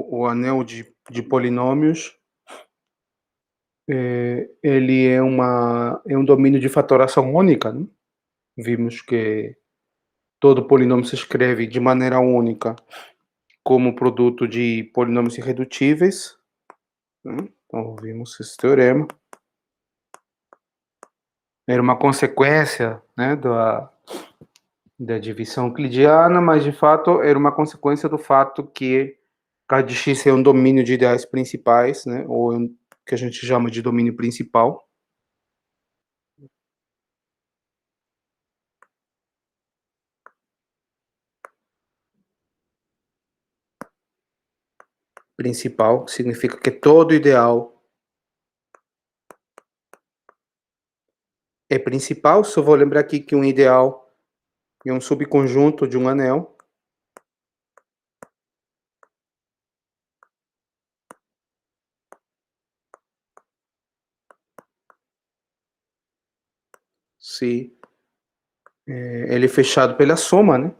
o anel de polinômios, ele é um domínio de fatoração única, né? Vimos que todo polinômio se escreve de maneira única como produto de polinômios irredutíveis, né? Então, vimos esse teorema. Era uma consequência, né, da divisão euclidiana, mas de fato era uma consequência do fato que K de x é um domínio de ideais principais, né, ou que a gente chama de domínio principal. Principal significa que todo ideal é principal. Só vou lembrar aqui que um ideal é um subconjunto de um anel. Se ele é fechado pela soma, né?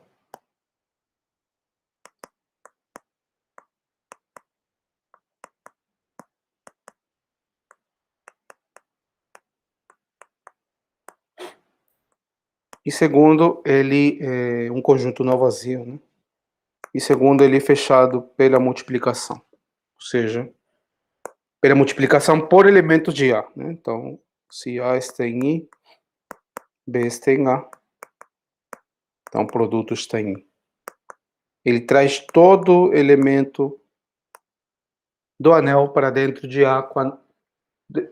E segundo, ele é um conjunto não vazio, né? E segundo, ele é fechado pela multiplicação, ou seja, pela multiplicação por elementos de A, né? Então, se A está em I, B está em A, então o produto está em I. Ele traz todo elemento do anel para dentro de A,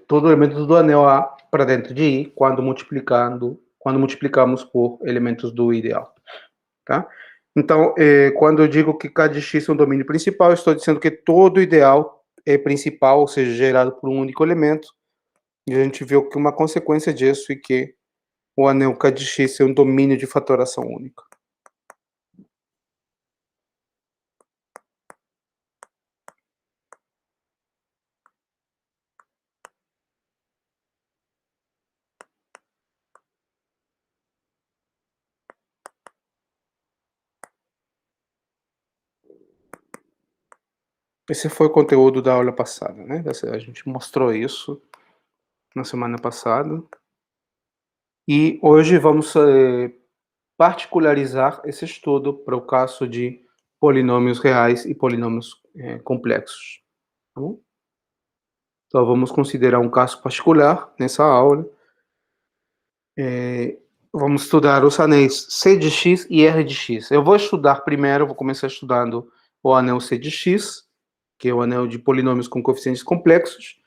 todo elemento do anel A para dentro de I, quando multiplicamos por elementos do ideal, tá? Então, quando eu digo que K de x é um domínio principal, eu estou dizendo que todo ideal é principal, ou seja, gerado por um único elemento. E a gente viu que uma consequência disso é que o anel K de x é um domínio de fatoração única. Esse foi o conteúdo da aula passada, né? A gente mostrou isso na semana passada. E hoje vamos particularizar esse estudo para o caso de polinômios reais e polinômios complexos. Tá bom? Então, vamos considerar um caso particular nessa aula. Vamos estudar os anéis C de x e R de x. Eu vou estudar primeiro, vou começar estudando o anel C de x, que é o anel de polinômios com coeficientes complexos,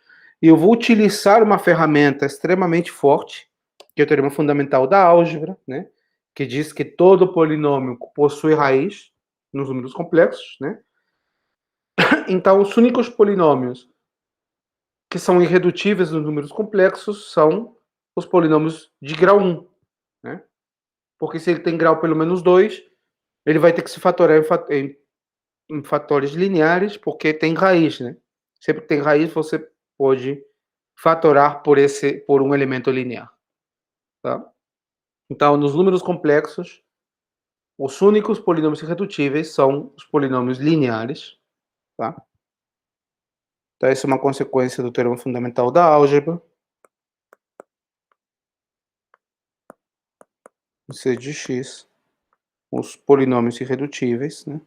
e eu vou utilizar uma ferramenta extremamente forte, que é o teorema fundamental da álgebra, né, que diz que todo polinômio possui raiz nos números complexos, né? Então, os únicos polinômios que são irredutíveis nos números complexos são os polinômios de grau 1, né? Porque se ele tem grau pelo menos 2, ele vai ter que se fatorar em fatores lineares, porque tem raiz, né? Sempre que tem raiz, você pode fatorar por um elemento linear, tá? Então, nos números complexos, os únicos polinômios irredutíveis são os polinômios lineares, tá? Então, essa é uma consequência do teorema fundamental da álgebra. C de x, os polinômios irredutíveis, né?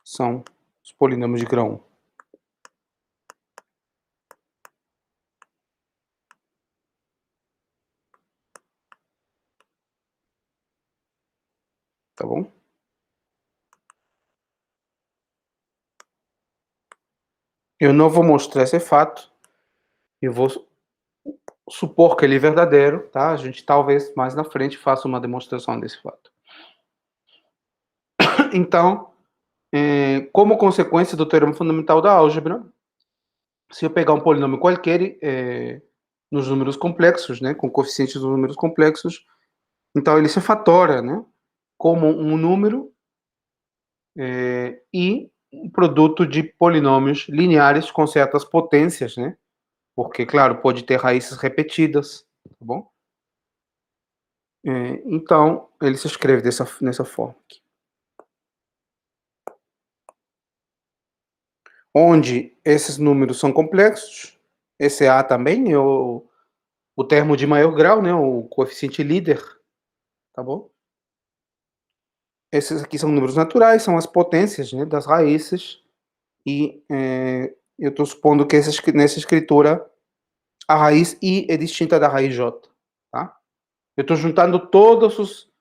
São os polinômios de grau 1. Tá bom? Eu não vou mostrar esse fato. Eu vou supor que ele é verdadeiro, tá? A gente talvez mais na frente faça uma demonstração desse fato. Então, como consequência do teorema fundamental da álgebra, se eu pegar um polinômio qualquer nos números complexos, né, com coeficientes dos números complexos, então ele se fatora, né? como um número e um produto de polinômios lineares com certas potências, né? Porque, claro, pode ter raízes repetidas, tá bom? Então, ele se escreve nessa forma aqui. Onde esses números são complexos, esse A também é o termo de maior grau, né? O coeficiente líder, tá bom? Esses aqui são números naturais, são as potências, né, das raízes, e eu estou supondo que nessa escritura a raiz I é distinta da raiz J, tá? Eu estou juntando todos os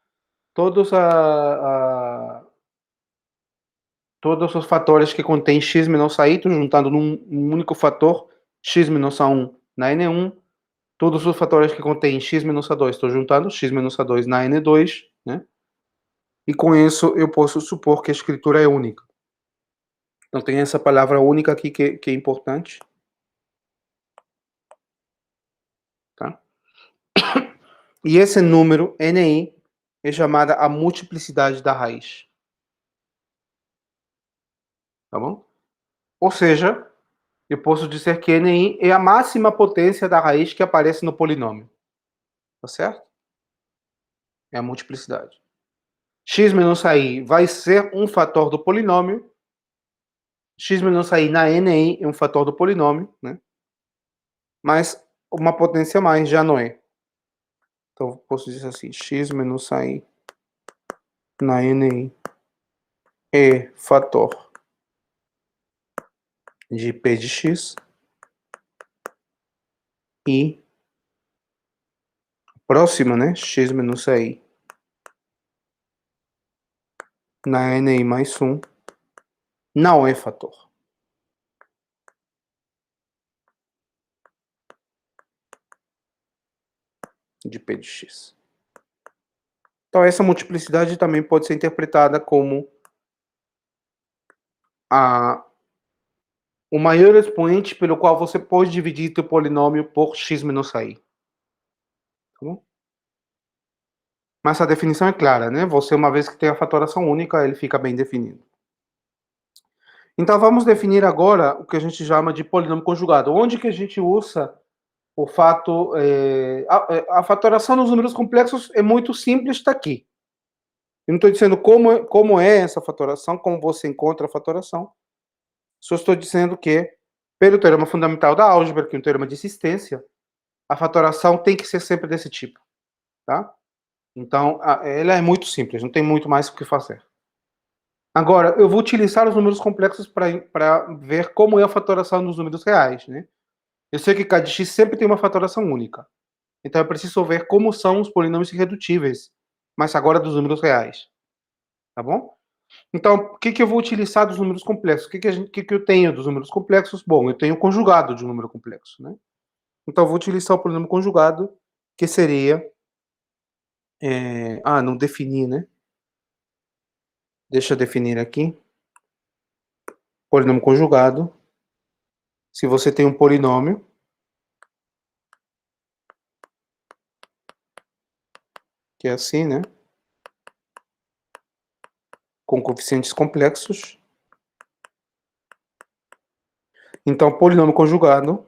fatores que contém x menos a i, estou juntando num único fator, x menos a1 na n1, todos os fatores que contém x menos a2, estou juntando x menos a2 na n2, né? E com isso eu posso supor que a escritura é única. Então tem essa palavra única aqui que é importante. Tá? E esse número, NI, é chamada a multiplicidade da raiz. Tá bom? Ou seja, eu posso dizer que NI é a máxima potência da raiz que aparece no polinômio. Tá certo? É a multiplicidade. X menos AI vai ser um fator do polinômio. X menos AI na NI é um fator do polinômio, né? Mas uma potência a mais já não é. Então, posso dizer assim, x menos AI na NI é fator de P de x e próxima, né? X menos AI na NI mais 1 não é fator. De P de x. Então, essa multiplicidade também pode ser interpretada como o maior expoente pelo qual você pode dividir seu polinômio por x menos AI. Tá bom? Mas a definição é clara, né? Você, uma vez que tem a fatoração única, ele fica bem definido. Então, vamos definir agora o que a gente chama de polinômio conjugado. Onde que a gente usa o fato... a fatoração dos números complexos é muito simples, está aqui. Eu não estou dizendo como é essa fatoração, como você encontra a fatoração. Só estou dizendo que, pelo teorema fundamental da álgebra, que é um teorema de existência, a fatoração tem que ser sempre desse tipo, tá? Então, ela é muito simples, não tem muito mais o que fazer. Agora, eu vou utilizar os números complexos para ver como é a fatoração dos números reais, né? Eu sei que k de x sempre tem uma fatoração única. Então, eu preciso ver como são os polinômios irredutíveis, mas agora dos números reais. Tá bom? Então, o que eu vou utilizar dos números complexos? O que eu tenho dos números complexos? Bom, eu tenho o conjugado de um número complexo, né? Então, eu vou utilizar o polinômio conjugado, que seria... não defini, né? Deixa eu definir aqui. Polinômio conjugado. Se você tem um polinômio, que é assim, né? Com coeficientes complexos. Então, polinômio conjugado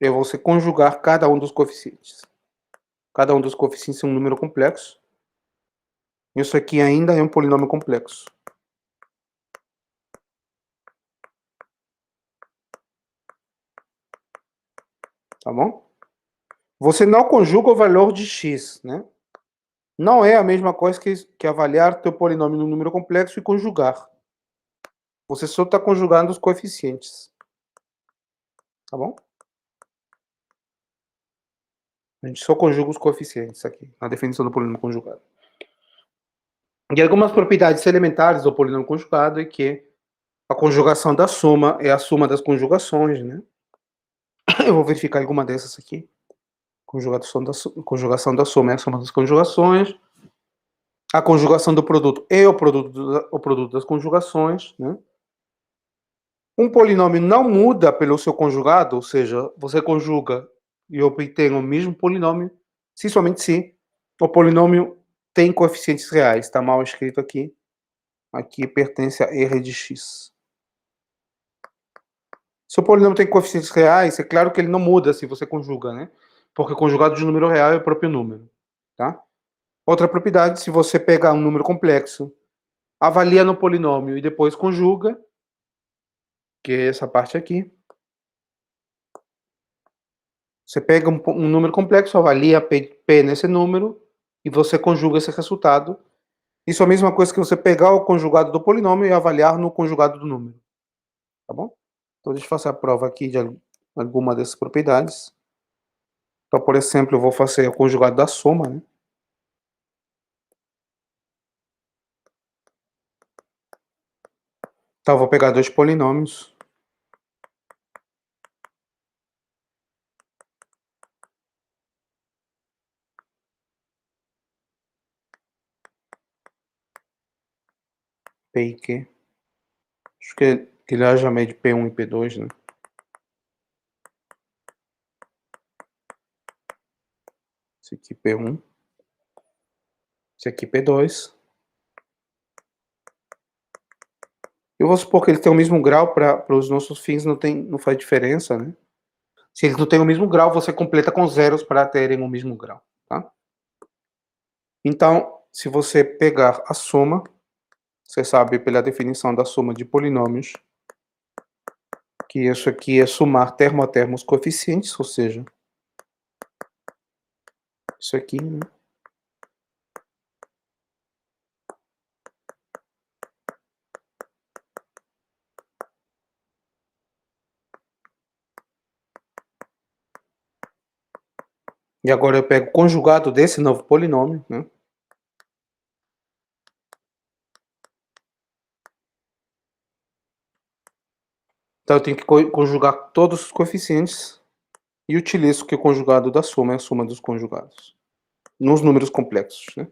é você conjugar cada um dos coeficientes. Cada um dos coeficientes é um número complexo. Isso aqui ainda é um polinômio complexo. Tá bom? Você não conjuga o valor de x, né? Não é a mesma coisa que avaliar teu polinômio no número complexo e conjugar. Você só está conjugando os coeficientes. Tá bom? A gente só conjuga os coeficientes aqui, na definição do polinômio conjugado. E algumas propriedades elementares do polinômio conjugado é que a conjugação da soma é a soma das conjugações, né? Eu vou verificar alguma dessas aqui. Conjugação da soma é a soma das conjugações. A conjugação do produto é o produto das conjugações, né? Um polinômio não muda pelo seu conjugado, ou seja, você conjuga e obtém o mesmo polinômio, se somente se O polinômio tem coeficientes reais, está mal escrito aqui. Aqui pertence a R de x. Se o polinômio tem coeficientes reais, é claro que ele não muda se você conjuga, né? Porque conjugado de número real é o próprio número, tá? Outra propriedade, se você pegar um número complexo, avalia no polinômio e depois conjuga, que é essa parte aqui. Você pega um número complexo, avalia P nesse número e você conjuga esse resultado. Isso é a mesma coisa que você pegar o conjugado do polinômio e avaliar no conjugado do número, tá bom? Então, deixa eu fazer a prova aqui de alguma dessas propriedades. Então, por exemplo, eu vou fazer o conjugado da soma, né? Então, eu vou pegar dois polinômios. P e Q. Acho que ele já mede P1 e P2, né? Esse aqui P1. Esse aqui P2. Eu vou supor que ele tem o mesmo grau para os nossos fins, não faz diferença, né? Se eles não têm o mesmo grau, você completa com zeros para terem o mesmo grau, tá? Então, se você pegar a soma, você sabe pela definição da soma de polinômios que isso aqui é somar termo a termo os coeficientes, ou seja, isso aqui, né? E agora eu pego o conjugado desse novo polinômio, né? Então eu tenho que conjugar todos os coeficientes e utilizo que o conjugado da soma é a soma dos conjugados. Nos números complexos, né?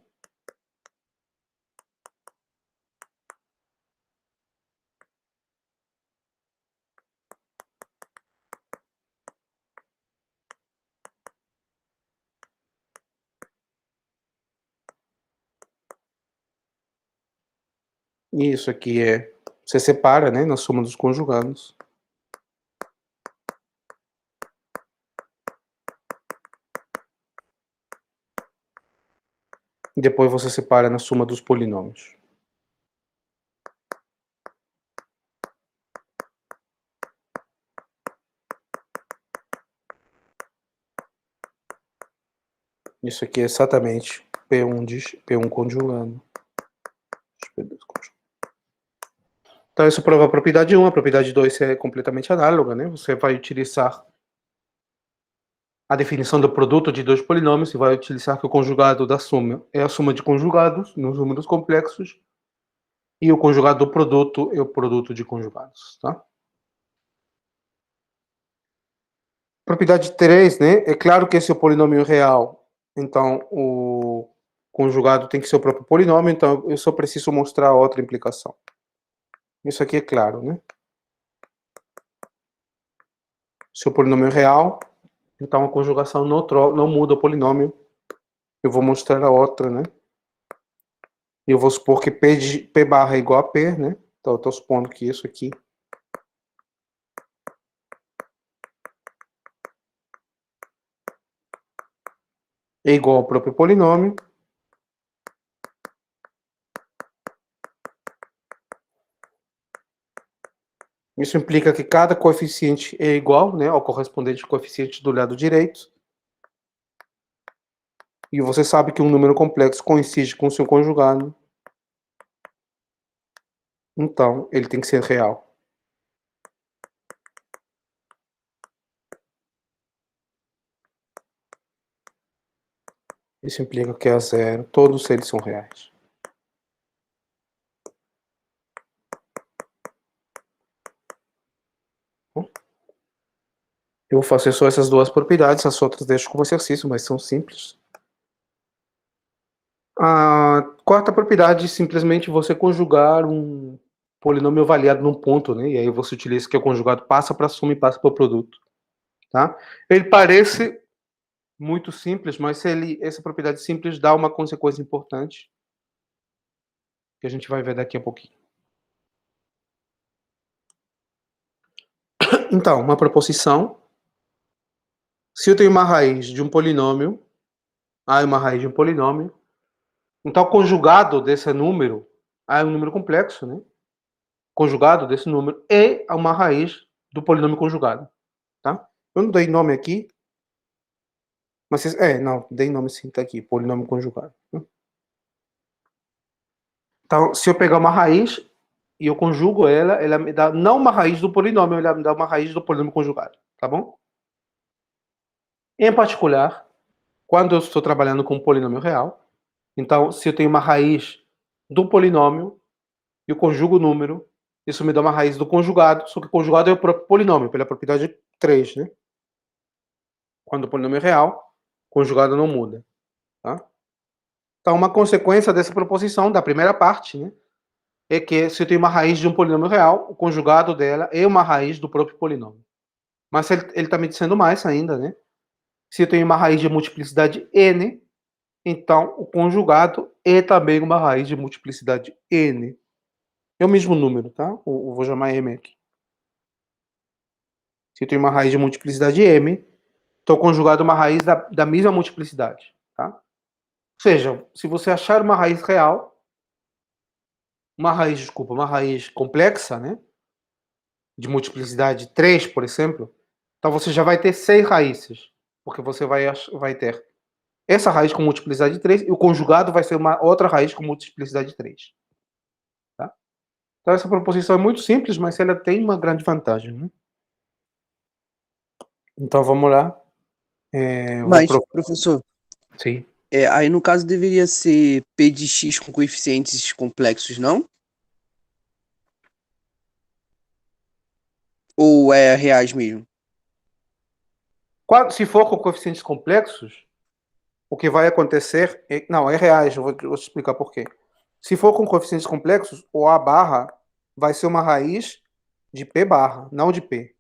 E isso aqui você separa, né, na soma dos conjugados. E depois você separa na soma dos polinômios. Isso aqui é exatamente P1 conjugando. Então, isso prova a propriedade 1. A propriedade 2 é completamente análoga, né? Você vai utilizar a definição do produto de dois polinômios e vai utilizar que o conjugado da soma é a soma de conjugados nos números complexos e o conjugado do produto é o produto de conjugados, tá? Propriedade 3, né? É claro que esse é o polinômio real, então o conjugado tem que ser o próprio polinômio, então eu só preciso mostrar outra implicação. Isso aqui é claro, né? Se o polinômio é real, então a conjugação não muda o polinômio. Eu vou mostrar a outra, né? Eu vou supor que P barra é igual a P, né? Então eu estou supondo que isso aqui é igual ao próprio polinômio. Isso implica que cada coeficiente é igual, né, ao correspondente coeficiente do lado direito. E você sabe que um número complexo coincide com o seu conjugado. Então, ele tem que ser real. Isso implica que é zero. Todos eles são reais. Eu vou fazer só essas duas propriedades, as outras deixo como exercício, mas são simples. A quarta propriedade é simplesmente você conjugar um polinômio avaliado num ponto, né? E aí você utiliza que o conjugado passa para a soma e passa para o produto, tá? Ele parece muito simples, mas essa propriedade simples dá uma consequência importante, que a gente vai ver daqui a pouquinho. Então, uma proposição, se eu tenho uma raiz de um polinômio, A é uma raiz de um polinômio, então o conjugado desse número, A é um número complexo, né? Conjugado desse número é uma raiz do polinômio conjugado, tá? Eu não dei nome aqui, mas não, dei nome sim, tá aqui, polinômio conjugado. Então, se eu pegar uma raiz e eu conjugo ela, ela me dá não uma raiz do polinômio, ela me dá uma raiz do polinômio conjugado, tá bom? Em particular, quando eu estou trabalhando com um polinômio real, então, se eu tenho uma raiz do polinômio e eu conjugo o número, isso me dá uma raiz do conjugado, só que o conjugado é o próprio polinômio, pela propriedade 3, né? Quando o polinômio é real, o conjugado não muda, tá? Então, uma consequência dessa proposição, da primeira parte, né, é que se eu tenho uma raiz de um polinômio real, o conjugado dela é uma raiz do próprio polinômio. Mas ele está me dizendo mais ainda, né? Se eu tenho uma raiz de multiplicidade n, então o conjugado é também uma raiz de multiplicidade n. É o mesmo número, tá? Eu vou chamar m aqui. Se eu tenho uma raiz de multiplicidade m, estou conjugado uma raiz da mesma multiplicidade, tá? Ou seja, se você achar uma raiz real, uma raiz complexa, né? De multiplicidade 3, por exemplo, então você já vai ter 6 raízes, porque você vai ter essa raiz com multiplicidade de 3 e o conjugado vai ser uma outra raiz com multiplicidade de 3. Tá? Então essa proposição é muito simples, mas ela tem uma grande vantagem. Né? Então vamos lá. Mas, professor, Sim. aí no caso deveria ser P de x com coeficientes complexos, não? Ou é reais mesmo? Se for com coeficientes complexos, o que vai acontecer não, é reais, eu vou te explicar por quê. Se for com coeficientes complexos, o A barra vai ser uma raiz de P barra, não de P.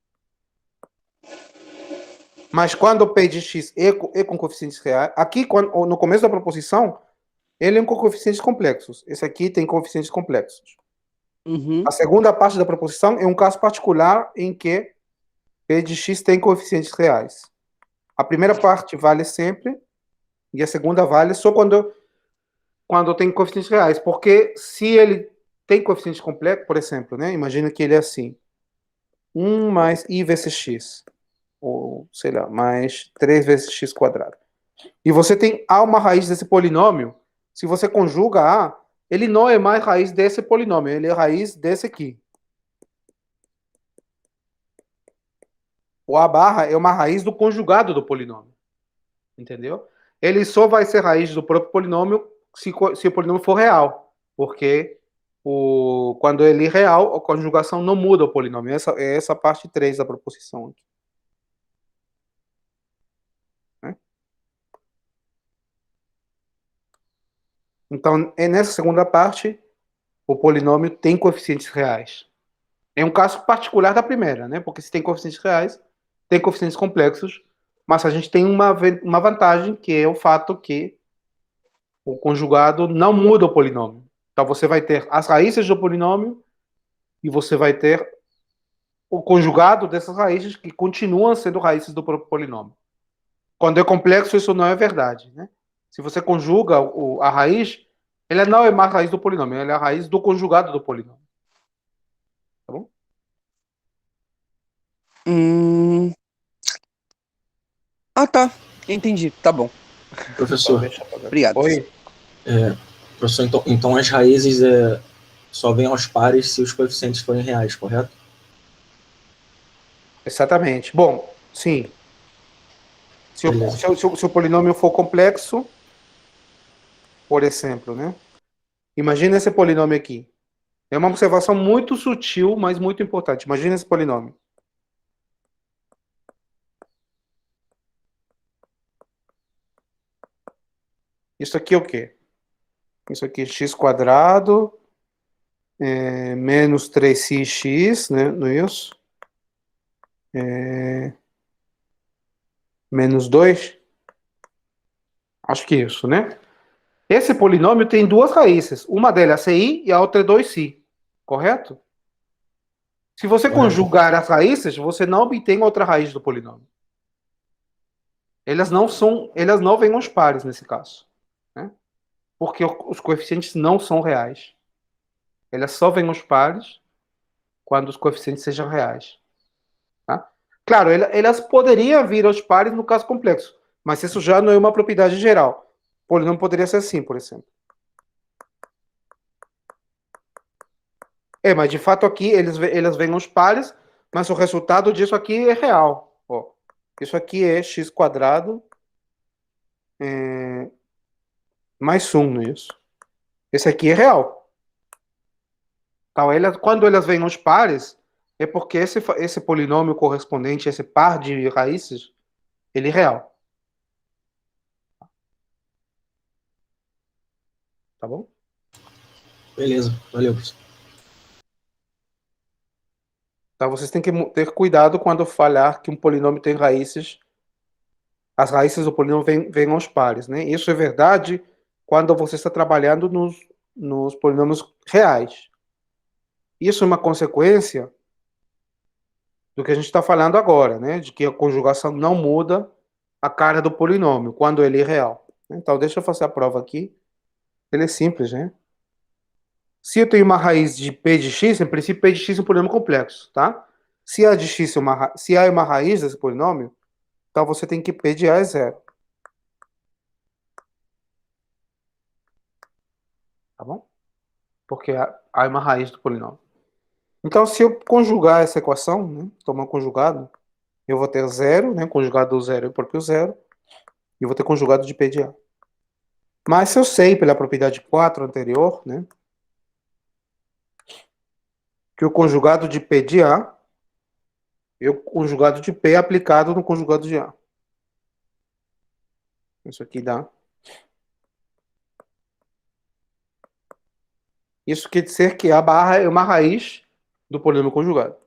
Mas quando o P de x é com coeficientes reais, aqui no começo da proposição, ele é com coeficientes complexos. Esse aqui tem coeficientes complexos. Uhum. A segunda parte da proposição é um caso particular em que P de x tem coeficientes reais. A primeira parte vale sempre e a segunda vale só quando tem coeficientes reais. Porque se ele tem coeficientes complexos, por exemplo, né? Imagina que ele é assim. 1 mais i vezes x. Ou, sei lá, mais 3 vezes x quadrado. E você tem A uma raiz desse polinômio. Se você conjuga A, ele não é mais raiz desse polinômio, ele é raiz desse aqui. O A barra é uma raiz do conjugado do polinômio. Entendeu? Ele só vai ser raiz do próprio polinômio se o polinômio for real. Porque quando ele é real, a conjugação não muda o polinômio. Essa é a parte 3 da proposição aqui. Né? Então, nessa segunda parte, o polinômio tem coeficientes reais. É um caso particular da primeira, né? Porque se tem coeficientes reais, tem coeficientes complexos, mas a gente tem uma vantagem, que é o fato que o conjugado não muda o polinômio. Então você vai ter as raízes do polinômio e você vai ter o conjugado dessas raízes que continuam sendo raízes do próprio polinômio. Quando é complexo, isso não é verdade, né? Se você conjuga a raiz, ela não é mais raiz do polinômio, ela é a raiz do conjugado do polinômio. Tá bom? Hum... Ah, tá. Entendi. Tá bom. Professor, Obrigado. Oi? Professor, então as raízes só vêm aos pares se os coeficientes forem reais, correto? Exatamente. Bom, sim. Se o polinômio for complexo, por exemplo, né? Imagina esse polinômio aqui. É uma observação muito sutil, mas muito importante. Imagina esse polinômio. Isso aqui é o quê? Isso aqui é x quadrado menos 3x, né? Não é isso? Menos 2. Acho que isso, né? Esse polinômio tem duas raízes. Uma delas é i e a outra é 2i. Correto? Se você Correto. conjugar as raízes, você não obtém outra raiz do polinômio. Elas não vêm aos pares nesse caso, né? Porque os coeficientes não são reais. Elas só vêm aos pares quando os coeficientes sejam reais. Tá? Claro, elas poderiam vir aos pares no caso complexo, mas isso já não é uma propriedade geral. O polinômio poderia ser assim, por exemplo. Mas de fato aqui elas vêm aos pares, mas o resultado disso aqui é real. Ó, isso aqui é x quadrado mais 1, não é isso? Esse aqui é real. Então, quando elas vêm aos pares, é porque esse polinômio correspondente a esse par de raízes, ele é real. Tá bom? Beleza, valeu, professor. Então, vocês têm que ter cuidado quando falar que um polinômio tem raízes. As raízes do polinômio vêm aos pares, né? Isso é verdade quando você está trabalhando nos polinômios reais. Isso é uma consequência do que a gente está falando agora, né? De que a conjugação não muda a cara do polinômio quando ele é real. Então, deixa eu fazer a prova aqui. Ele é simples, né? Se eu tenho uma raiz de p de x, em princípio, p de x é um polinômio complexo, tá? Se a de x se a é uma raiz desse polinômio, então você tem que p de a é zero. Tá bom? Porque a é uma raiz do polinômio. Então, se eu conjugar essa equação, né, tomar conjugado, eu vou ter zero, né, conjugado do zero é o próprio zero, e eu vou ter conjugado de p de a. Mas se eu sei, pela propriedade 4 anterior, né, que o conjugado de p de a é o conjugado de p aplicado no conjugado de a. Isso aqui dá. Isso quer dizer que a barra é uma raiz do polinômio conjugado.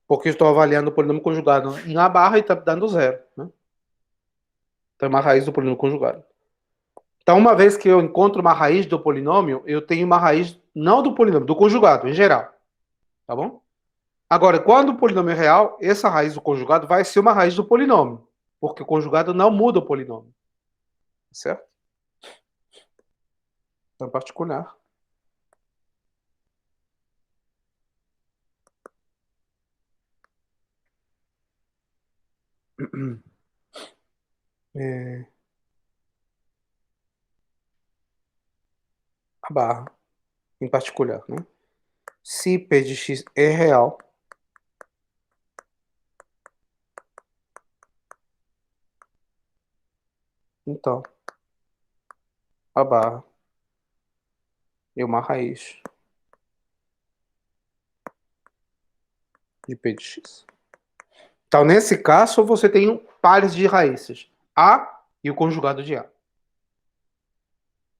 Porque eu estou avaliando o polinômio conjugado em a barra e está dando zero, né? Então é uma raiz do polinômio conjugado. Então, uma vez que eu encontro uma raiz do polinômio, eu tenho uma raiz não do polinômio, do conjugado, em geral. Tá bom? Agora, quando o polinômio é real, essa raiz do conjugado vai ser uma raiz do polinômio, porque o conjugado não muda o polinômio. Certo? Então, em particular. A barra, em particular, né? Se p de x é real, então a barra é uma raiz de p de x. Então, nesse caso, você tem pares de raízes, a e o conjugado de a.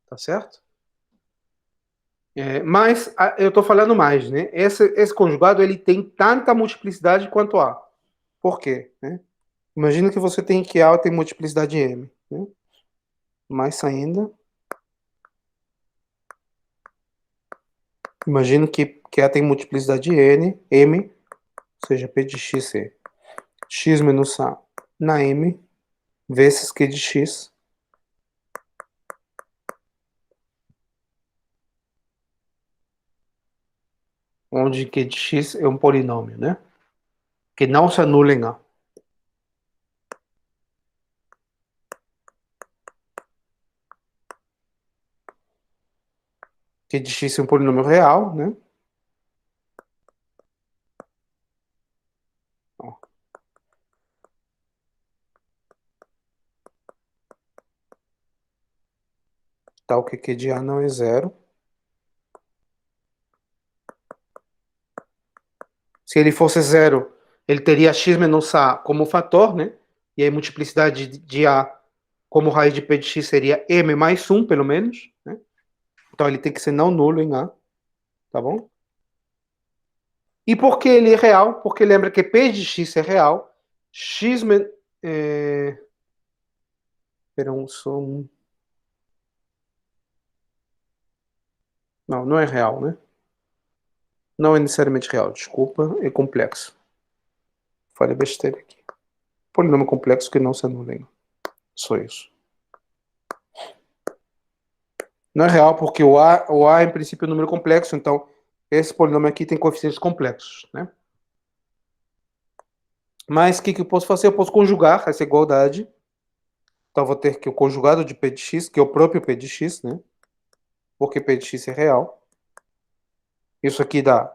Tá certo? Mas eu estou falando mais, né? Esse conjugado ele tem tanta multiplicidade quanto a. Por quê? Né? Imagina que você tem que A tem multiplicidade M. Né? Mais ainda. Imagina que A tem multiplicidade N, M, ou seja, P de x é x menos A na M, vezes Q de x. Onde Q de x é um polinômio, né? Que não se anula em A. Q de x é um polinômio real, né? Ó. Tal que Q de A não é zero. Se ele fosse zero, ele teria x menos A como fator, né? E aí multiplicidade de A como raiz de P de x seria M mais 1, pelo menos, né? Então ele tem que ser não nulo em A, tá bom? E por que ele é real? Porque lembra que P de x é real. X... Espera só um... Não, não é real, né? Não é necessariamente real, desculpa, é complexo. Falei besteira aqui. Polinômio complexo que não se anula. Só isso. Não é real porque o A em princípio é um número complexo, então esse polinômio aqui tem coeficientes complexos, né? Mas o que eu posso fazer? Eu posso conjugar essa igualdade. Então vou ter que o conjugado de P de x, que é o próprio P de x, né? Porque P de x é real. Isso aqui dá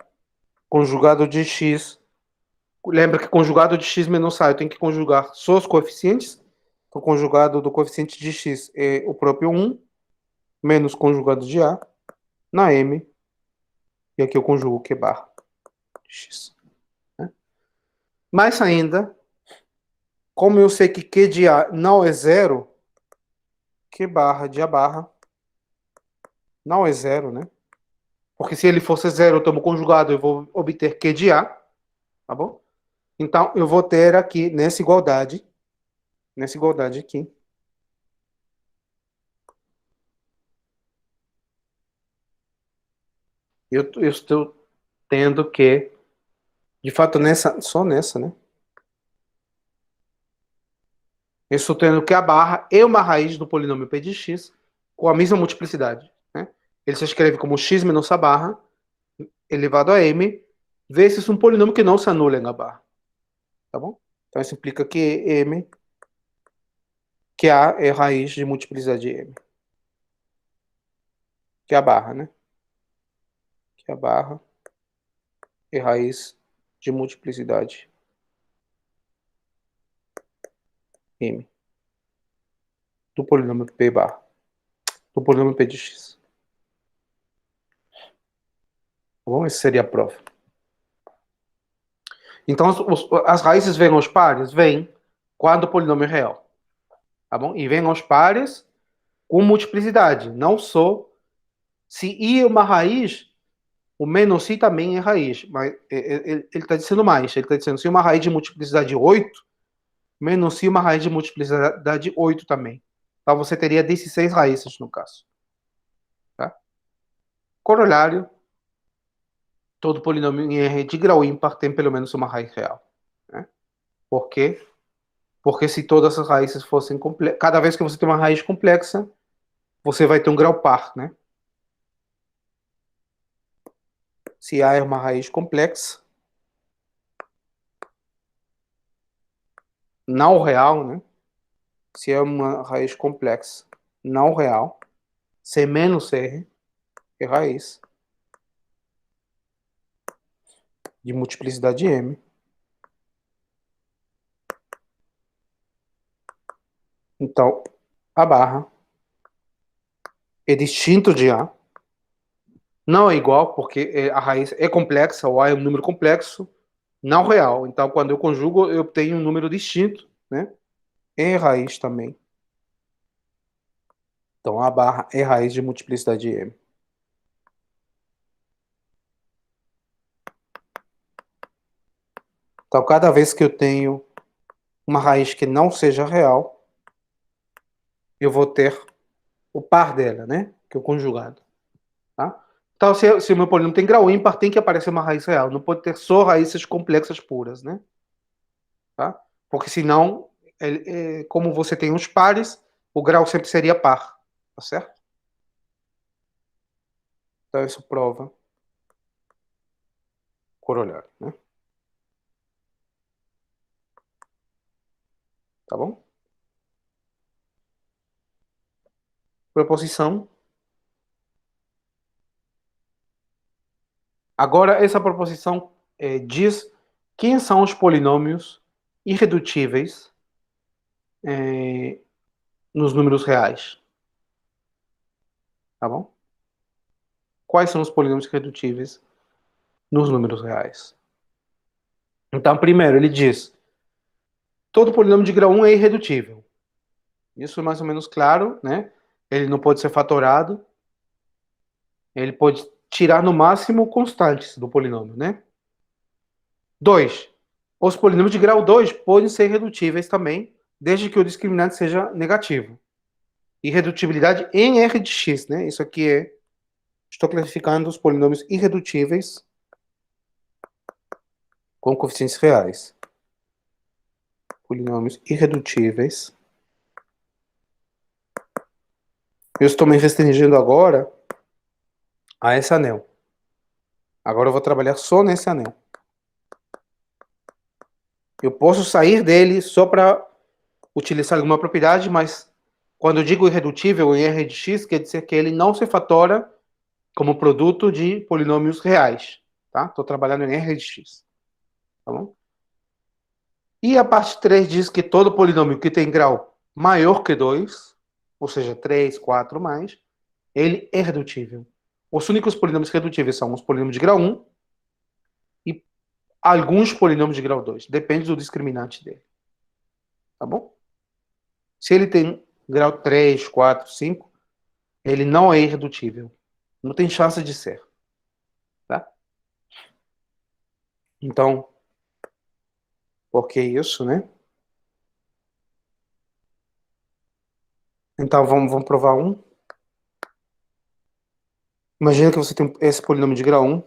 conjugado de x. Lembra que conjugado de x menos a, eu tenho que conjugar só os coeficientes. Então, conjugado do coeficiente de x é o próprio 1, menos conjugado de a, na m. E aqui eu conjugo Q barra de x. Né? Mais ainda, como eu sei que Q de a não é zero, Q barra de a barra não é zero, né? Porque se ele fosse zero, eu tomo conjugado, eu vou obter Q de a, tá bom? Então, eu vou ter aqui, nessa igualdade aqui, eu estou tendo que, de fato, só nessa, né? Eu estou tendo que a barra é uma raiz do polinômio P de x com a mesma multiplicidade, né? Ele se escreve como x menos a barra elevado a m vezes um polinômio que não se anula na barra, tá bom? Então isso implica que m, que a é raiz de multiplicidade de m, que é a barra, né? Que a barra é raiz de multiplicidade m do polinômio P barra, do polinômio P de x. Tá bom? Essa seria a prova. Então, as raízes vêm aos pares? Vêm quando o polinômio é real. Tá bom? E vêm aos pares com multiplicidade. Não só se I é uma raiz, o menos I também é raiz. Mas ele está dizendo mais. Ele está dizendo se uma raiz de multiplicidade 8, menos I uma raiz de multiplicidade 8 também. Então, você teria 16 raízes no caso. Tá? Corolário. Todo polinômio em R de grau ímpar tem pelo menos uma raiz real. Né? Por quê? Porque se todas as raízes fossem complexas, cada vez que você tem uma raiz complexa, você vai ter um grau par, né? Se A é uma raiz complexa, não real, né? Se é uma raiz complexa não real, C menos R é raiz de multiplicidade de M. Então, a barra é distinto de A. Não é igual, porque a raiz é complexa, o A é um número complexo, não real. Então, quando eu conjugo, eu tenho um número distinto, né? É raiz também. Então, a barra é raiz de multiplicidade de M. Então, cada vez que eu tenho uma raiz que não seja real, eu vou ter o par dela, né? Que é o conjugado. Tá? Então, se o meu polínômio tem grau ímpar, tem que aparecer uma raiz real. Não pode ter só raízes complexas puras, né? Tá? Porque senão, como você tem os pares, o grau sempre seria par. Tá certo? Então, isso prova corolário, né? Tá bom? Proposição. Agora, essa proposição diz quem são os polinômios irredutíveis nos números reais. Tá bom? Quais são os polinômios irredutíveis nos números reais? Então, primeiro, ele diz todo polinômio de grau 1 é irredutível. Isso é mais ou menos claro, né? Ele não pode ser fatorado. ele pode tirar no máximo constantes do polinômio, né? 2. Os polinômios de grau 2 podem ser irredutíveis também, desde que o discriminante seja negativo. Irredutibilidade em R de x, né? Isso aqui é... Estou classificando os polinômios irredutíveis com coeficientes reais. Polinômios irredutíveis. Eu estou me restringindo agora a esse anel. Agora eu vou trabalhar só nesse anel. Eu posso sair dele só para utilizar alguma propriedade, mas quando eu digo irredutível em R de x, quer dizer que ele não se fatora como produto de polinômios reais. Tá? Estou trabalhando em R de x. Tá bom? E a parte 3 diz que todo polinômio que tem grau maior que 2, ou seja, 3, 4 mais, ele é redutível. Os únicos polinômios redutíveis são os polinômios de grau 1 e alguns polinômios de grau 2. Depende do discriminante dele. Tá bom? Se ele tem grau 3, 4, 5, ele não é irredutível. Não tem chance de ser. Tá? Então, por que isso, né? Então, vamos provar um. Imagina que você tem esse polinômio de grau 1.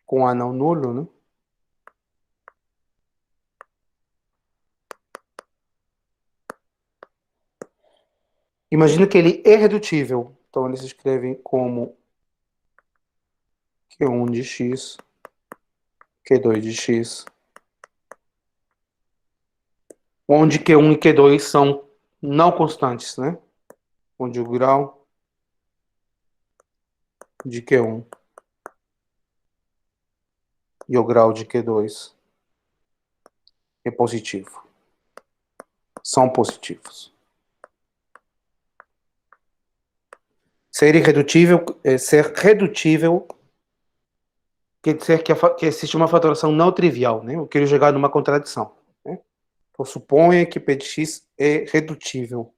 Com anel nulo, né? Imagina que ele é redutível. Então, eles escrevem como Q1 de x, Q2 de x, onde Q1 e Q2 são não constantes, né? Onde o grau de Q1 e o grau de Q2 é positivo. São positivos. Ser irredutível, ser redutível quer dizer que existe uma fatoração não trivial, né? Eu quero chegar numa contradição, né? Então, suponha que P de x é redutível.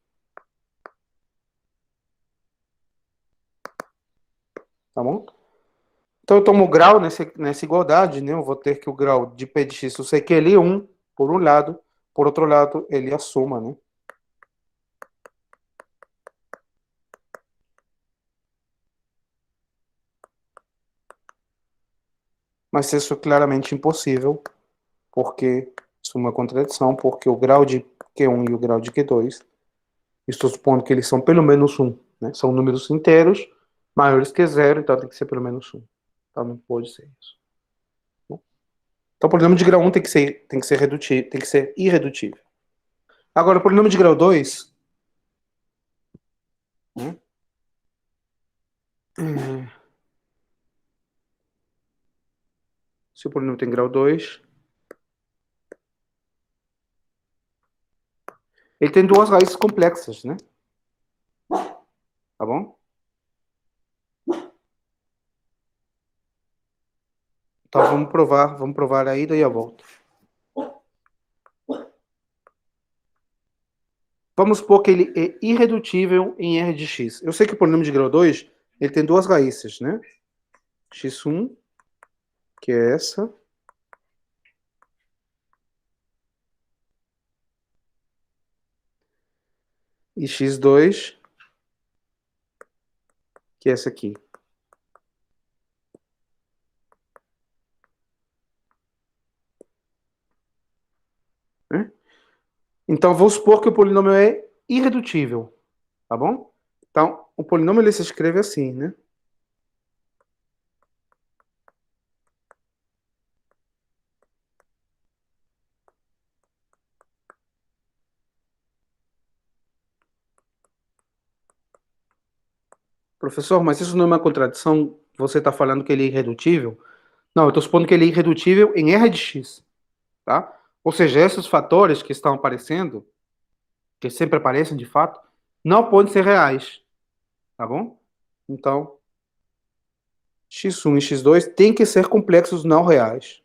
Tá bom? Então eu tomo o grau nessa igualdade, né? Eu vou ter que o grau de P de x, eu sei que ele é 1, por um lado, por outro lado, ele é a soma, né? Mas isso é claramente impossível, porque isso é uma contradição, porque o grau de Q1 e o grau de Q2, estou supondo que eles são pelo menos 1, né? São números inteiros, maiores que zero, então tem que ser pelo menos 1. Então não pode ser isso. Então o polinômio de grau 1 tem que ser redutível, tem que ser irredutível. Agora, o polinômio de grau 2, né? Se o polinômio tem grau 2, ele tem duas raízes complexas, né? Tá bom? Então vamos provar a ida e a volta. Vamos supor que ele é irredutível em R de x. Eu sei que o polinômio de grau 2, ele tem duas raízes, né? x1, que é essa. E x2, que é essa aqui. Né? Então, vou supor que o polinômio é irredutível. Tá bom? Então, o polinômio ele se escreve assim, né? Professor, mas isso não é uma contradição? Você está falando que ele é irredutível? Não, eu estou supondo que ele é irredutível em R de x. Tá? Ou seja, esses fatores que estão aparecendo, que sempre aparecem de fato, não podem ser reais. Tá bom? Então, x1 e x2 têm que ser complexos não reais.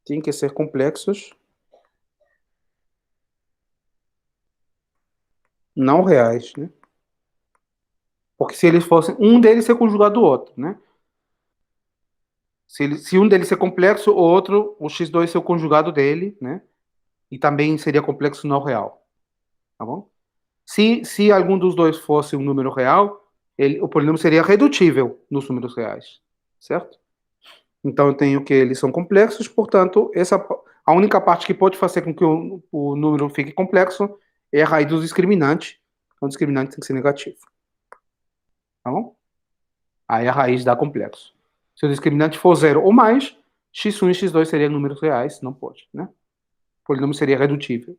Tem que ser complexos não reais, né? Porque se eles fossem, um deles ser conjugado do outro, né? Se um deles ser complexo, o outro, o x2 ser o conjugado dele, né? E também seria complexo não real, tá bom? Se algum dos dois fosse um número real, o polinômio seria redutível nos números reais, certo? Então eu tenho que eles são complexos, portanto, a única parte que pode fazer com que o número fique complexo é a raiz do discriminante. Então o discriminante tem que ser negativo, tá bom? Aí a raiz dá complexo. Se o discriminante for zero ou mais, x1 e x2 seriam números reais, não pode, né? O polinômio seria redutível.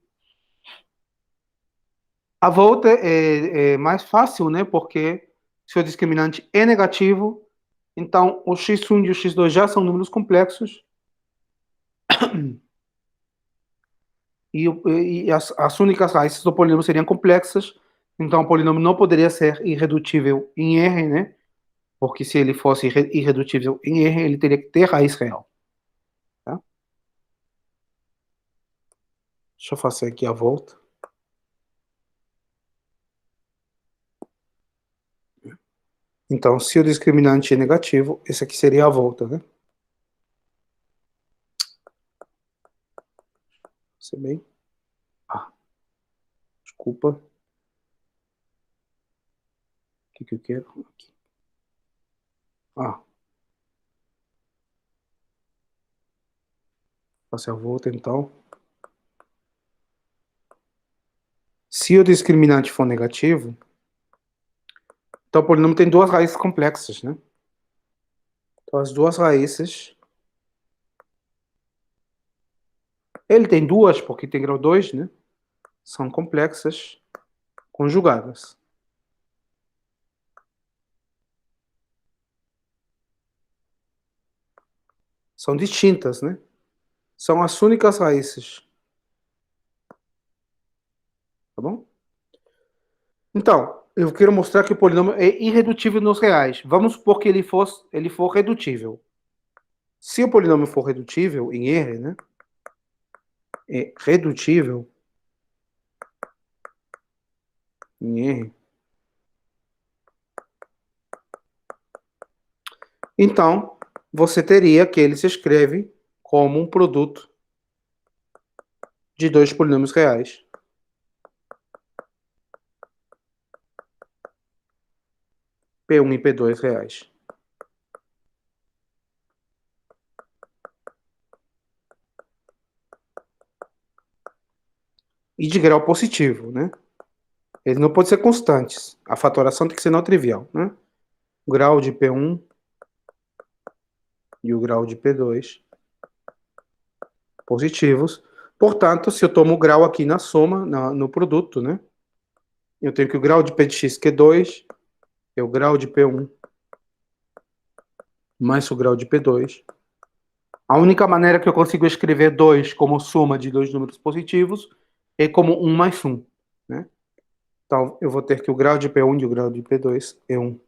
A volta é mais fácil, né? Porque se o discriminante é negativo, então o x1 e o x2 já são números complexos e as únicas raízes do polinômio seriam complexas, então o polinômio não poderia ser irredutível em R, né? Porque se ele fosse irredutível em R, ele teria que ter raiz real. Tá? Deixa eu fazer aqui a volta. Então, se o discriminante é negativo, esse aqui seria a volta, né? Você bem? Ah, desculpa. O que eu quero? Aqui. Ah, faça a volta, então. Se o discriminante for negativo, então o polinômio tem duas raízes complexas, né? Então, as duas raízes... Ele tem duas, porque tem grau 2, né? São complexas, conjugadas. São distintas, né? São as únicas raízes. Tá bom? Então, eu quero mostrar que o polinômio é irredutível nos reais. Vamos supor que ele for redutível. Se o polinômio for redutível em R, né? É redutível em R. Então, você teria que ele se escreve como um produto de dois polinômios reais. P1 e P2 reais. E de grau positivo, né? Eles não podem ser constantes. A fatoração tem que ser não trivial, né? O grau de P1 e o grau de P2 positivos. Portanto, se eu tomo o grau aqui na soma, no produto, né? Eu tenho que o grau de P de x, que é 2, é o grau de P1 mais o grau de P2. A única maneira que eu consigo escrever 2 como soma de dois números positivos é como 1 mais 1, né? Então, eu vou ter que o grau de P1 e o grau de P2 é 1.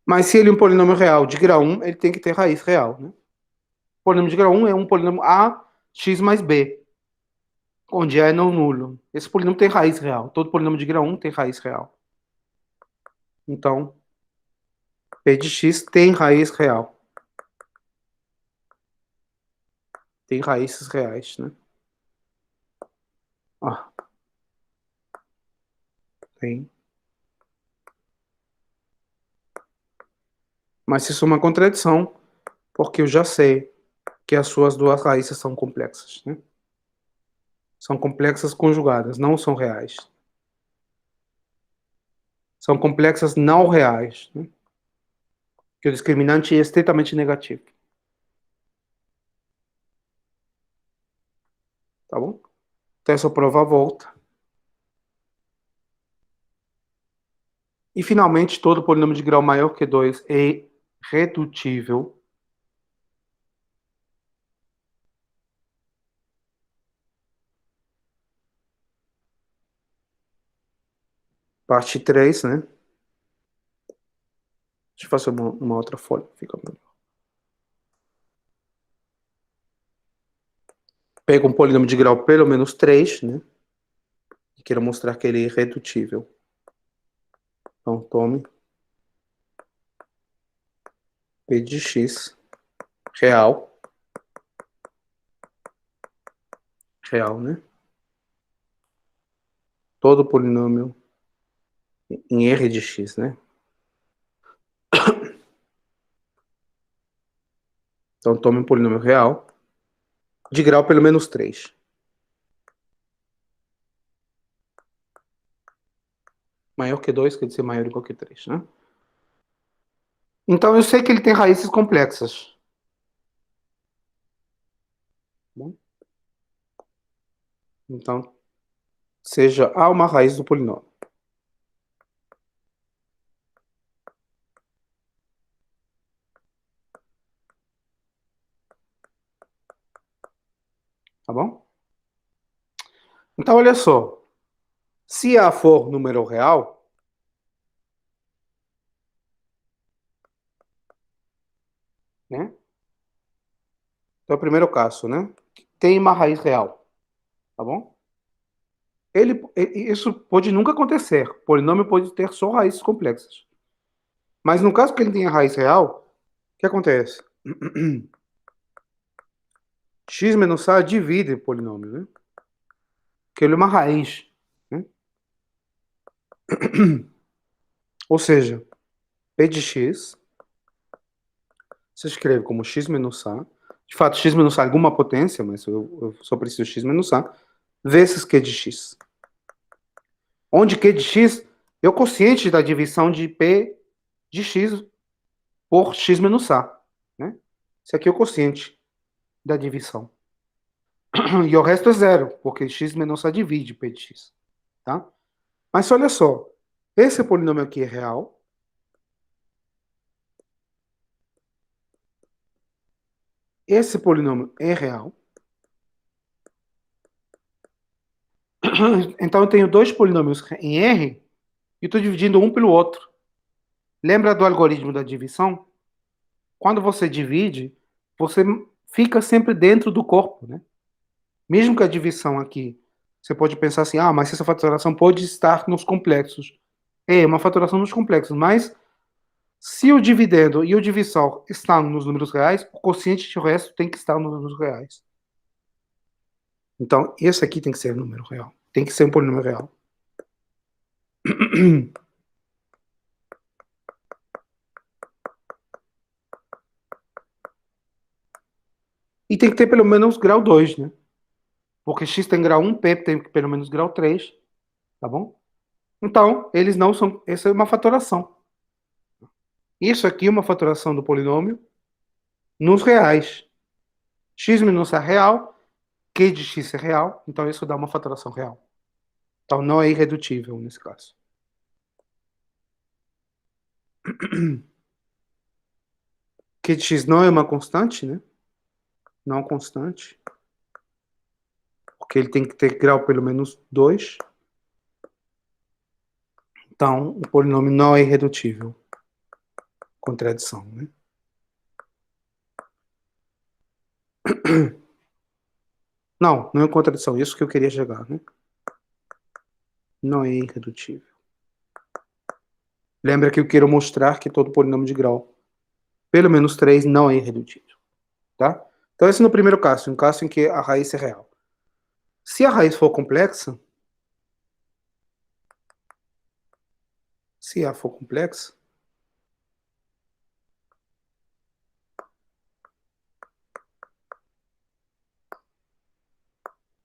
Mas se ele é um polinômio real de grau 1, ele tem que ter raiz real, né? O polinômio de grau 1 é um polinômio A, x mais B, onde A é não nulo. Esse polinômio tem raiz real. Todo polinômio de grau 1 tem raiz real. Então, P de x tem raiz real. Tem raízes reais, né? Ah, tem. Mas isso é uma contradição, porque eu já sei que as suas duas raízes são complexas, né? São complexas conjugadas, não são reais. São complexas não reais, né? Que o discriminante é estritamente negativo. Tá bom? Então essa prova volta. E finalmente, todo polinômio de grau maior que 2 é redutível. Parte 3, né? Deixa eu fazer uma outra folha, fica melhor. Pego um polinômio de grau pelo menos 3, né? E quero mostrar que ele é irredutível. Então, tome P de x real. Real, né? Todo polinômio em R de x, né? Então, tome um polinômio real de grau pelo menos 3. Maior que 2 quer dizer maior igual que 3, né? Então, eu sei que ele tem raízes complexas. Bom, então, seja A uma raiz do polinômio. Tá bom? Então, olha só. Se A for número real, né? Então, é o primeiro caso, né? Tem uma raiz real, tá bom? Isso pode nunca acontecer. O polinômio pode ter só raízes complexas. Mas no caso que ele tenha raiz real, o que acontece? X menos A divide o polinômio, né? Porque ele é uma raiz, né? Ou seja, P de x se escreve como x menos A. De fato, x menos A é alguma potência, mas eu só preciso x menos A, vezes Q de x. Onde Q de x é o quociente da divisão de P de x por x menos A, né? Esse aqui é o quociente da divisão. E o resto é zero, porque x menos A divide P de x, tá? Mas olha só, esse polinômio aqui é real. Esse polinômio é real. Então eu tenho dois polinômios em R e estou dividindo um pelo outro. Lembra do algoritmo da divisão? Quando você divide, você fica sempre dentro do corpo, né? Mesmo que a divisão aqui, você pode pensar assim, ah, mas essa fatoração pode estar nos complexos. É uma fatoração nos complexos, mas se o dividendo e o divisor estão nos números reais, o quociente do resto tem que estar nos números reais. Então, esse aqui tem que ser número real. Tem que ser um polinômio real. E tem que ter pelo menos grau 2, né? Porque x tem grau 1, p tem pelo menos grau 3, tá bom? Então, eles não são... Essa é uma fatoração. Isso aqui é uma fatoração do polinômio nos reais. X menos a real, Q de x é real, então isso dá uma fatoração real. Então, não é irredutível nesse caso. Q de x não é uma constante, né? Não constante. Porque ele tem que ter grau pelo menos 2. Então, o polinômio não é irredutível. Contradição, né? Não, não é contradição. Isso que eu queria chegar, né? Não é irredutível. Lembra que eu quero mostrar que todo polinômio de grau pelo menos 3 não é irredutível, tá? Então, esse é no primeiro caso, um caso em que a raiz é real. Se a raiz for complexa, se A for complexa,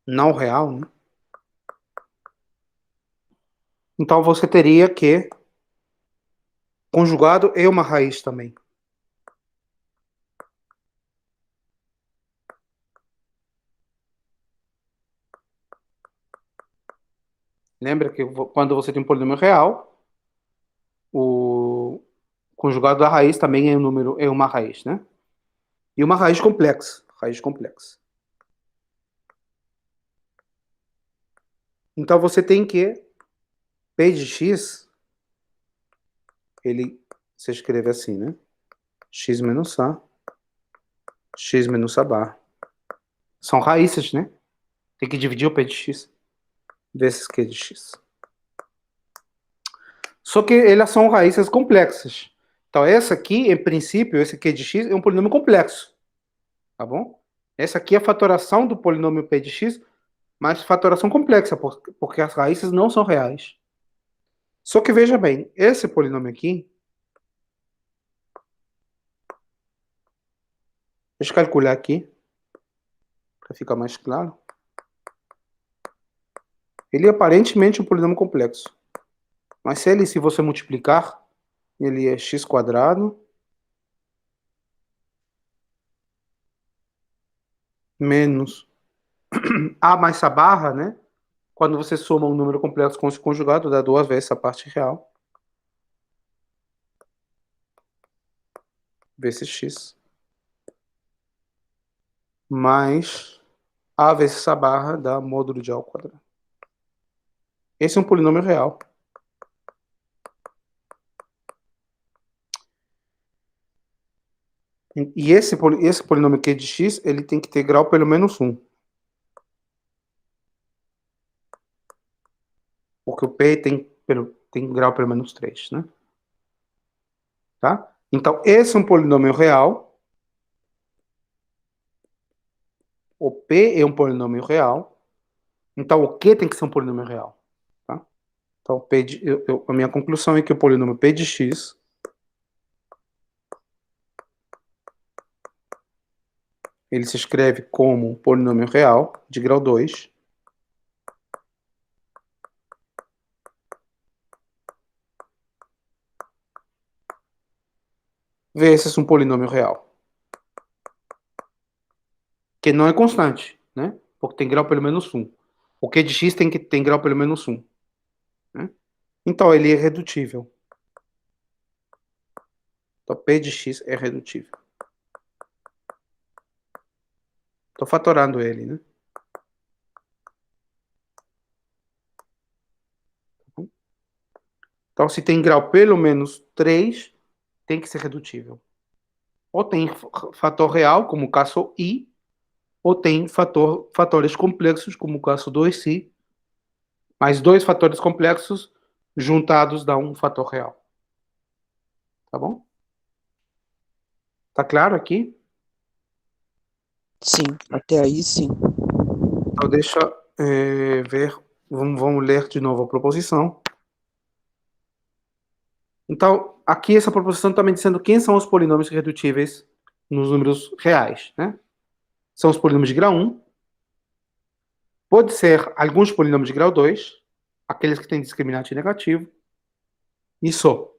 não real, né? Então você teria que conjugado é uma raiz também. Lembra que quando você tem um polinômio real, o conjugado da raiz também é um número, é uma raiz, né? E uma raiz complexa, raiz complexa. Então você tem que P de x, ele se escreve assim, né? X menos A, x menos A bar. são raízes, né? Tem que dividir o P de x vezes Q de x. Só que elas são raízes complexas. Então, essa aqui, em princípio, esse Q de x é um polinômio complexo. Tá bom? Essa aqui é a fatoração do polinômio P de x, mas fatoração complexa, porque as raízes não são reais. Só que veja bem, esse polinômio aqui, deixa eu calcular aqui, para ficar mais claro. Ele é aparentemente um polinômio complexo. Mas se você multiplicar, ele é x quadrado menos a mais a barra, né? Quando você soma um número complexo com esse conjugado, dá 2 vezes a parte real. Vezes x. Mais a vezes a barra dá módulo de a ao quadrado. Esse é um polinômio real. E esse polinômio Q de x, ele tem que ter grau pelo menos 1. Porque o P tem grau pelo menos 3, né? Tá? Então, esse é um polinômio real. O P é um polinômio real. Então, o Q tem que ser um polinômio real. Tá? Então, a minha conclusão é que o polinômio P de x ele se escreve como polinômio real de grau 2 vezes um polinômio real, que não é constante, né? Porque tem grau pelo menos 1. O Q de x tem grau pelo menos 1. Né? Então, ele é redutível. Então, P de x é redutível. Estou fatorando ele, né? Então, se tem grau pelo menos 3, tem que ser redutível. Ou tem fator real, como o caso I, ou tem fatores complexos, como o caso 2i, mais 2 fatores complexos juntados dá um fator real. Tá bom? Tá claro aqui? Sim, até aí sim. Então, deixa ver. Vamos ler de novo a proposição. Então, aqui essa proposição está me dizendo quem são os polinômios irredutíveis nos números reais, né? São os polinômios de grau 1. Pode ser alguns polinômios de grau 2, aqueles que têm discriminante negativo, e só.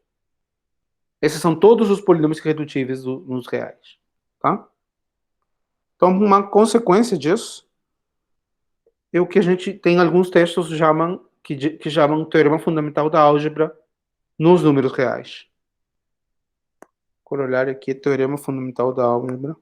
Esses são todos os polinômios irredutíveis nos reais, tá? Então, uma consequência disso é o que a gente tem alguns textos que chamam teorema fundamental da álgebra nos números reais. Corolário aqui é teorema fundamental da álgebra.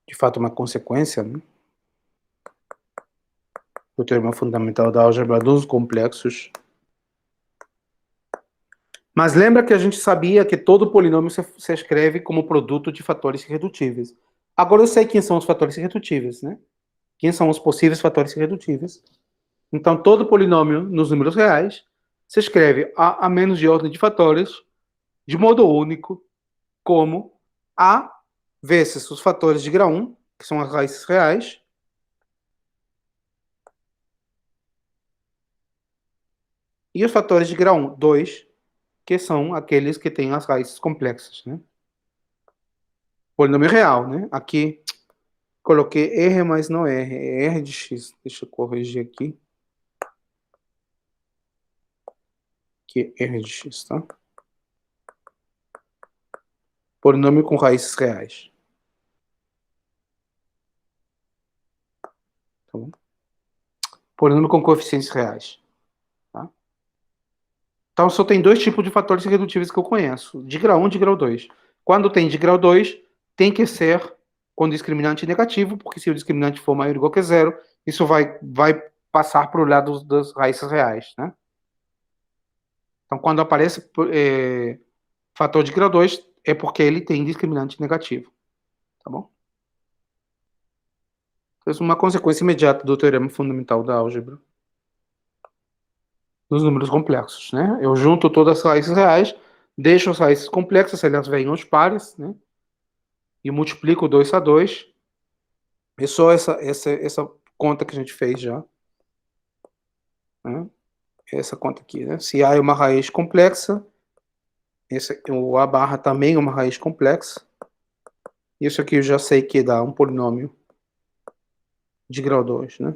De fato, uma consequência, né? Do teorema fundamental da álgebra dos complexos. Mas lembra que a gente sabia que todo polinômio se escreve como produto de fatores irredutíveis. Agora eu sei quem são os fatores irredutíveis, né? Quem são os possíveis fatores irredutíveis. Então, todo polinômio nos números reais se escreve a menos de ordem de fatores de modo único, como A vezes os fatores de grau 1, que são as raízes reais, e os fatores de grau 2, que são aqueles que têm as raízes complexas, né? Polinômio real, né? Aqui coloquei R, mas não R, é R de x. Deixa eu corrigir aqui. Aqui é R de x, tá? Polinômio com raízes reais. Tá bom? Polinômio com coeficientes reais. Tá? Então, só tem dois tipos de fatores irredutíveis que eu conheço. De grau 1 e de grau 2. Quando tem de grau 2, tem que ser com discriminante negativo, porque se o discriminante for maior ou igual que zero, isso vai passar para o lado das raízes reais, né? Então, quando aparece fator de grau 2, é porque ele tem discriminante negativo, tá bom? Então, isso é uma consequência imediata do teorema fundamental da álgebra dos números complexos, né? Eu junto todas as raízes reais, deixo as raízes complexas, elas vêm aos pares, né? E multiplico 2 a 2. É só essa conta que a gente fez já, né? Essa conta aqui, né? Se A é uma raiz complexa, o A barra também é uma raiz complexa. Isso aqui eu já sei que dá um polinômio de grau 2, né?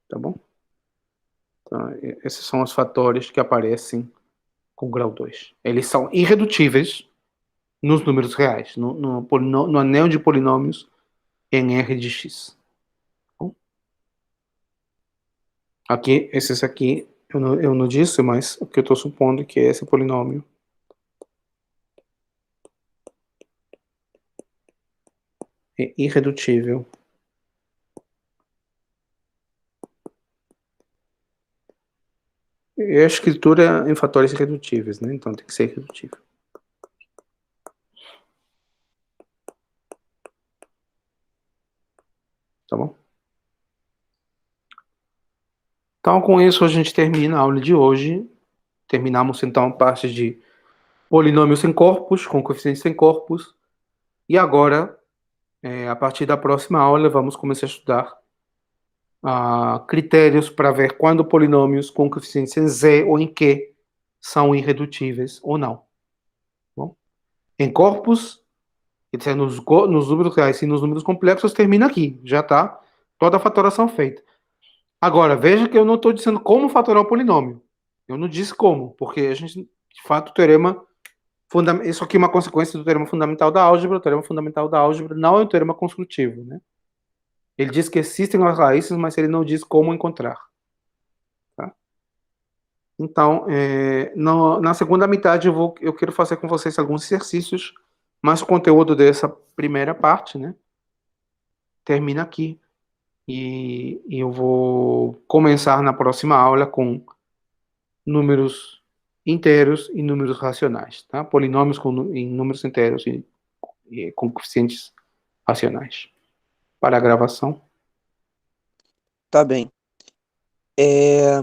Tá bom? Então, esses são os fatores que aparecem com grau 2. Eles são irredutíveis nos números reais, no anel de polinômios em R de x. Tá bom? Aqui, esses aqui, eu não disse, mas o que eu estou supondo é que esse polinômio é irredutível. E a escritura em fatores irredutíveis, né? Então tem que ser irredutível. Tá bom? Então, com isso, a gente termina a aula de hoje. Terminamos, então, a parte de polinômios sem corpos, com coeficientes sem corpos. E agora, a partir da próxima aula, vamos começar a estudar critérios para ver quando polinômios com coeficientes em Z ou em Q são irredutíveis ou não. Tá bom? Em corpos, quer dizer, nos números reais e nos números complexos, termina aqui. Já está toda a fatoração feita. Agora, veja que eu não estou dizendo como fatorar o polinômio. Eu não disse como, porque a gente, de fato, o teorema isso aqui é uma consequência do teorema fundamental da álgebra. O teorema fundamental da álgebra não é um teorema construtivo, né? Ele diz que existem as raízes, mas ele não diz como encontrar. Tá? Então, na segunda metade eu quero fazer com vocês alguns exercícios, mas o conteúdo dessa primeira parte, né, termina aqui. E eu vou começar na próxima aula com números inteiros e números racionais, tá? Polinômios em números inteiros e com coeficientes racionais. Para a gravação. Tá bem. É,